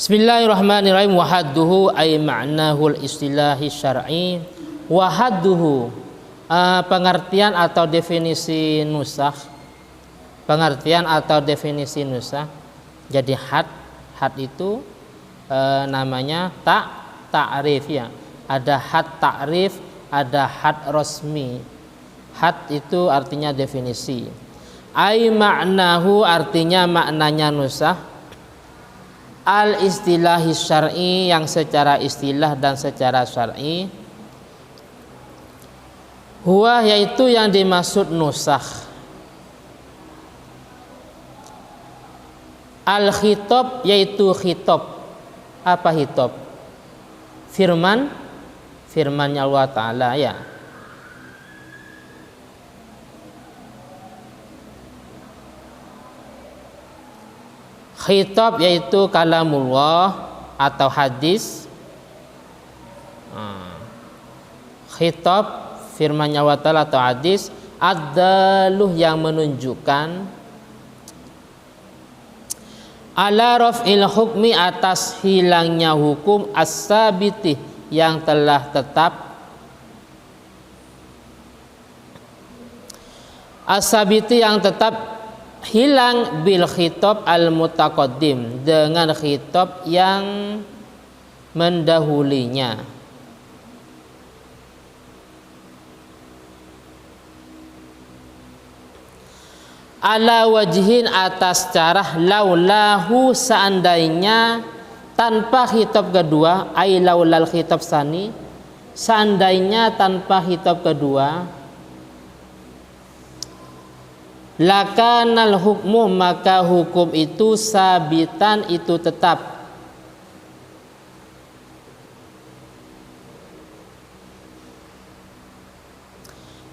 Bismillahirrahmanirrahim. Wahadduhu ay ma'nahul istilahi syar'i. Wahadduhu pengertian atau definisi nusakh. Pengertian atau definisi nusakh. Jadi had itu namanya ta'rif ya. Ada had ta'rif, ada had rasmi. Had itu artinya definisi. Ai ma'nahu artinya maknanya nusakh. Al istilahi syar'i yang secara istilah dan secara syar'i. Huwa yaitu yang dimaksud nusakh. Al khitab yaitu khitab. Apa khitab? Firman-nya Allah Ta'ala ya. Khitab yaitu kalamullah atau hadis. Khitab firman-nya Allah Ta'ala atau hadis. Ad-daluh yang menunjukkan ala raf'il hukmi atas hilangnya hukum as-sabiti yang telah tetap. As-sabiti yang tetap hilang bil khitab al mutaqaddim dengan khitab yang mendahulinya. Ala wajhin atas cara laulahu seandainya tanpa khitab kedua, ai laulal khitab sani seandainya tanpa khitab kedua, lakanal hukmu maka hukum itu sabitan itu tetap.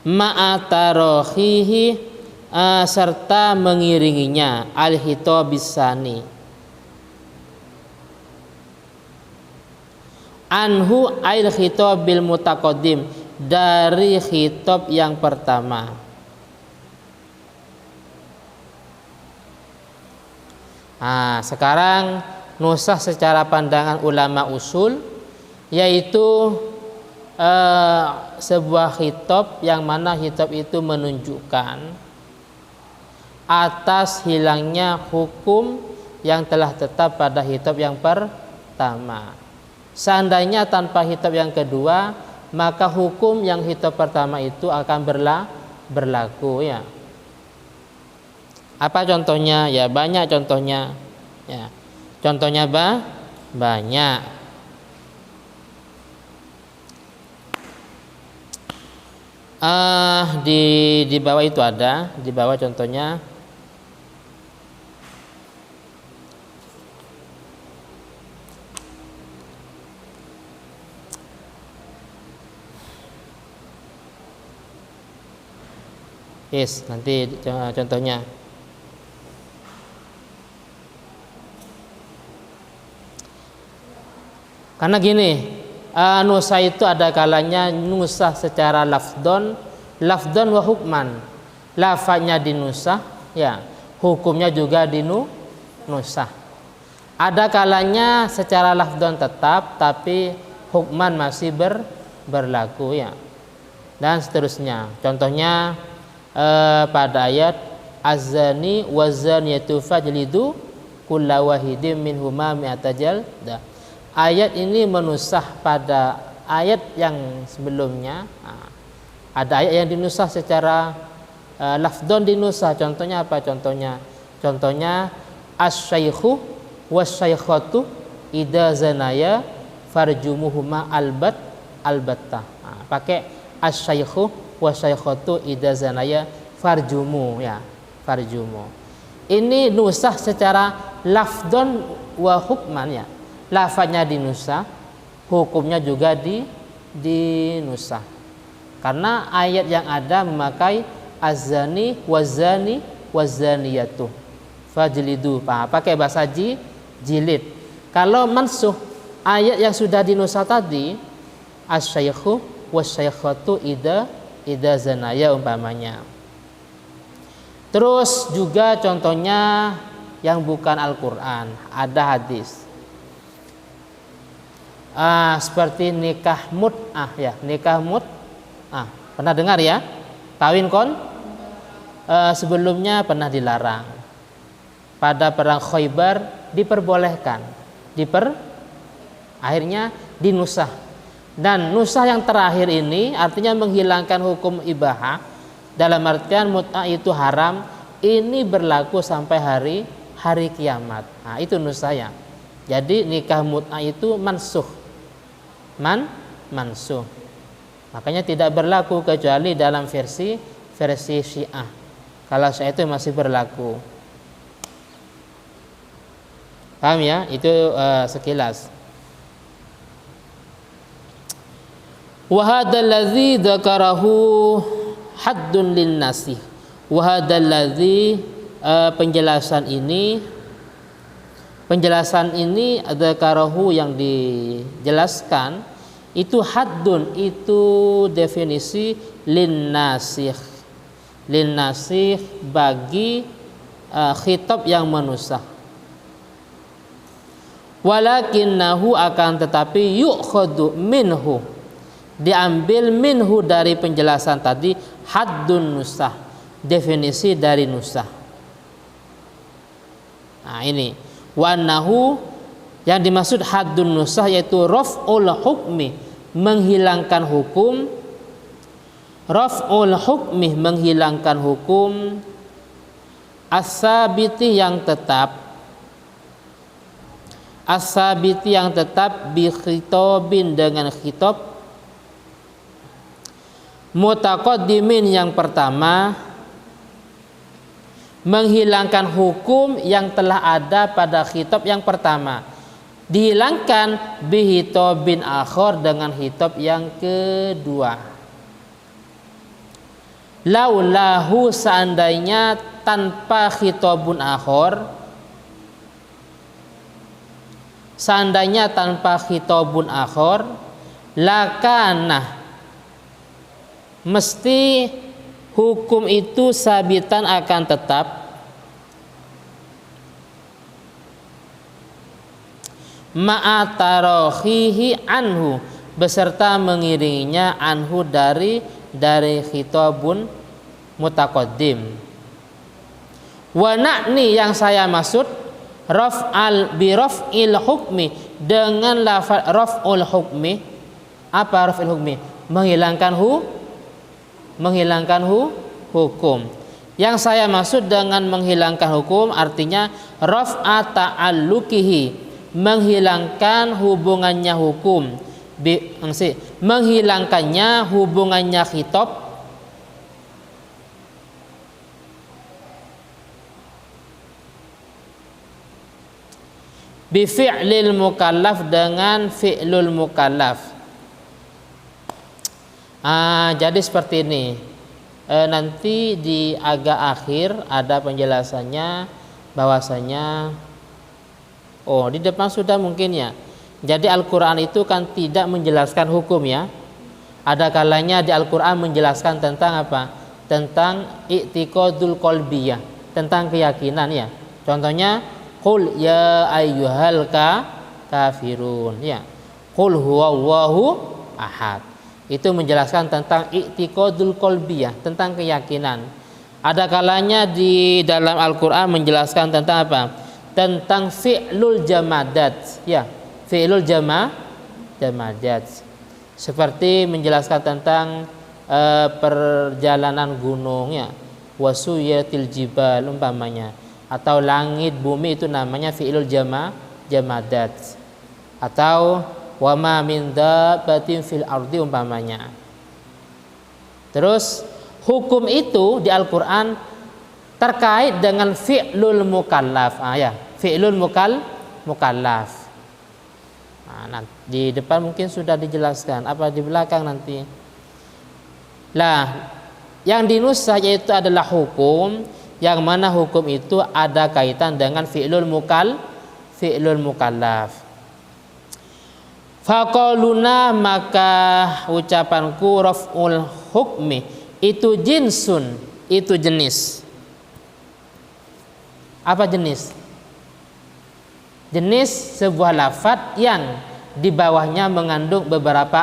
Ma'atarohihi serta mengiringinya al-khitabis sani anhu ail khitabil mutaqaddim dari khitab yang pertama. Sekarang nusakh secara pandangan ulama usul yaitu sebuah khitab yang mana khitab itu menunjukkan atas hilangnya hukum yang telah tetap pada khitab yang pertama. Seandainya tanpa khitab yang kedua, maka hukum yang khitab pertama itu akan berlaku ya. Apa contohnya? Ya banyak contohnya. Ya. Contohnya banyak. Di bawah itu ada, di bawah contohnya. Yes, nanti contohnya. Karena gini, nusa itu ada kalanya nusa secara lafdon wa hukman. Lafadznya dinusah, ya, hukumnya juga dinusah. Ada kalanya secara lafdon tetap, tapi hukman masih berlaku, ya, dan seterusnya. Contohnya pada ayat az-zani waz-zaniyatu fajlidu kulla wahidin minhuma mi'ata jaldah. Ayat ini menusah pada ayat yang sebelumnya. Ada ayat yang dinusah secara lafdon dinusah. Contohnya apa? Contohnya as-syaikhu was-syaikhatu idza zanaya farjumuhuma albattah. Pakai as-syaikhu was-syaikhatu idza zanaya farjumu ya, farjumu. Ini nusah secara lafdon wa hukman ya. Lafadznya dinusah, hukumnya juga dinusah. Karena ayat yang ada memakai az-zani waz-zani waz-zaniyatu fajlidu. Pakai bahasa jilid. Kalau mansuh ayat yang sudah dinusah tadi as-syaikhu was-syaikhatu idza zanaya umpamanya. Terus juga contohnya yang bukan Al-Qur'an, ada hadis. Seperti nikah mut'ah ya, nikah mut'ah. Pernah dengar ya? Kawin sebelumnya pernah dilarang. Pada perang Khaybar diperbolehkan. Akhirnya dinusah. Dan nusah yang terakhir ini artinya menghilangkan hukum ibahah. Dalam artian mut'ah itu haram. Ini berlaku sampai hari kiamat. Nah, itu nusahnya. Jadi nikah mut'ah itu mansuh. Mansuh. Makanya tidak berlaku kecuali dalam versi Syiah. Kalau Syiah itu masih berlaku. Paham ya? Itu sekilas. Wa hadzal ladzi dzakarahu haddun linnasi. Wa hadzal ladzi penjelasan ini dzakarahu yang dijelaskan itu haddun, itu definisi linnasikh bagi khitab yang menusah. Walakinnahu akan tetapi yu'khadhu minhu, diambil minhu dari penjelasan tadi haddun nusah, definisi dari nusah. Nah ini wanahu yang dimaksud haddun nusah yaitu raf'ul hukmi, menghilangkan hukum, raf'ul hukmi menghilangkan hukum, as-sabiti yang tetap, as-sabiti yang tetap bi khitabin dengan khitab, mutaqaddimin yang pertama, menghilangkan hukum yang telah ada pada khitab yang pertama, dihilangkan bi khitabin akhar dengan khitab yang kedua. Laulahu seandainya tanpa khitabun akhar, seandainya tanpa khitabun akhar, lakana mesti hukum itu sabitan akan tetap, ma'atarohihi anhu beserta mengiringinya anhu dari khitabun mutaqaddim. Wa na'ni yang saya maksud bi raf'il hukmi dengan lafaz raf'ul hukmi. Apa raf'il hukmi? Menghilangkan hukum. Yang saya maksud dengan menghilangkan hukum artinya raf'a ta'alluqihi, menghilangkan hubungannya hukum, menghilangkannya hubungannya khitab bi fi'lil mukallaf dengan fi'lul mukallaf. Jadi seperti ini. Nanti di agak akhir ada penjelasannya bahwasanya di depan sudah mungkin ya. Jadi Al-Qur'an itu kan tidak menjelaskan hukum ya. Ada kalanya di Al-Qur'an menjelaskan tentang apa? Tentang i'tiqadul qalbiyah, tentang keyakinan ya. Contohnya qul ya ayyuhal kafirun ya. Qul huwallahu ahad. Itu menjelaskan tentang i'tiqadul qalbiyah, tentang keyakinan. Ada kalanya di dalam Al-Qur'an menjelaskan tentang apa? Tentang fi'lul jamadat ya, fi'lul jamadat. Seperti menjelaskan tentang perjalanan gunung ya, wasuyatil jibal umpamanya, atau langit bumi itu namanya fi'lul jamadat, atau wa ma min dabbatin fil ardi umpamanya. Terus hukum itu di Al-Qur'an terkait dengan fi'lul mukallaf. Fi'lul mukallaf. Di depan mungkin sudah dijelaskan, apa di belakang nanti. Lah, yang dinusah yaitu adalah hukum, yang mana hukum itu ada kaitan dengan fi'lul mukallaf. Faqaluna maka ucapanku raf'ul hukmi itu jinsun, itu jenis. Apa jenis? Jenis sebuah lafadz yang di bawahnya mengandung beberapa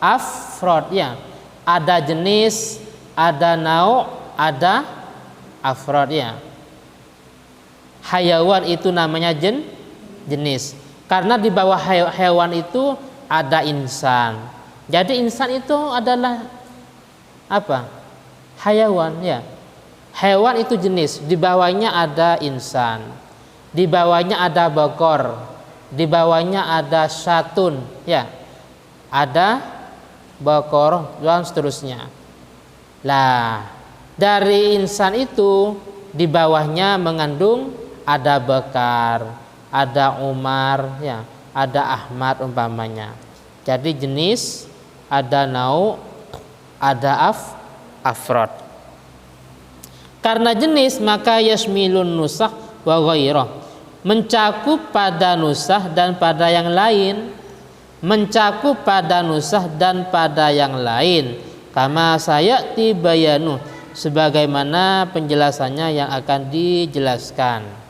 afrod ya. Ada jenis, ada nau', ada afrod ya. Hayawan itu namanya jenis. Karena di bawah hewan itu ada insan. Jadi insan itu adalah apa? Hayawan ya. Hewan itu jenis, di bawahnya ada insan. Di bawahnya ada bakor. Di bawahnya ada syatun ya. Ada bakor dan seterusnya. Lah, dari insan itu di bawahnya mengandung ada Bakar, ada Umar ya, ada Ahmad umpamanya. Jadi jenis, ada nau', ada afrod. Karena jenis maka yasmilun nusakh wa ghairah, mencakup pada nusakh dan pada yang lain, mencakup pada nusakh dan pada yang lain. Kama sayati bayanu, sebagaimana penjelasannya yang akan dijelaskan.